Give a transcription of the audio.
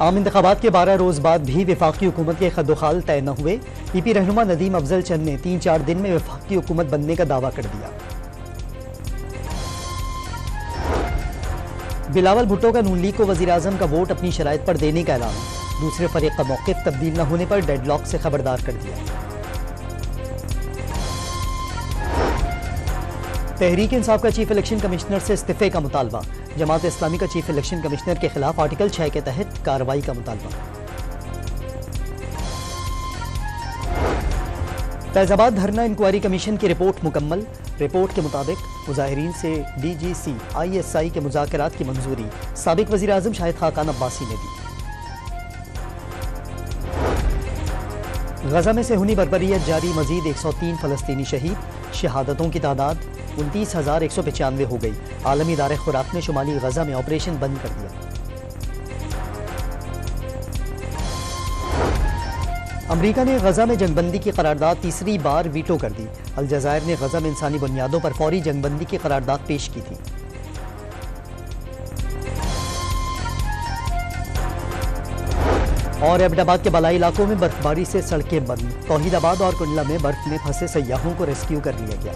आम इंतखाबात के 12 रोज बाद भी वफाकी हुकूमत के खदोखाल तय न हुए। पीपी रहनुमा नदीम अफजल चंद ने 3-4 दिन में वफाकी हुकूमत बनने का दावा कर दिया। बिलावल भुट्टो का नून लीग को वजीर आजम का वोट अपनी शराइत पर देने का ऐलान। दूसरे फरीक का मौक़िफ़ तब्दील न होने पर डेडलॉक से खबरदार कर दिया। तहरीक इंसाफ का चीफ इलेक्शन कमिश्नर से इस्तीफे का मुतालबा। जमात इस्लामी का चीफ इलेक्शन कमिश्नर के खिलाफ आर्टिकल 6 के तहत कार्रवाई का मुतालबा। फैजाबाद धरना इंक्वायरी कमीशन की रिपोर्ट मुकम्मल। रिपोर्ट के मुताबिक मुजाहिरीन से DGC ISI के मुज़ाकरात की मंजूरी साबिक वज़ीर आज़म शाहिद खाकान अब्बासी ने दी। गजा में सेहूनी बर्बरियत जारी, मजीद 103 फ़लस्तीनी शहीद। शहादतों की तादाद 29,195 हो गई। आलमी इदारे खुराक ने शुमाली गजा में ऑपरेशन बंद कर दिया। अमरीका ने गजा में जंगबंदी की करारदाद तीसरी बार वीटो कर दी। अलजज़ायर ने गजा में इंसानी बुनियादों पर फौरी जंगबंदी की करारदाद पेश की थी। और एबटाबाद के बलाई इलाकों में बर्फबारी से सड़कें बंद। तौहीदाबाद और कुंडला में बर्फ में फंसे सयाहों को रेस्क्यू कर लिया गया।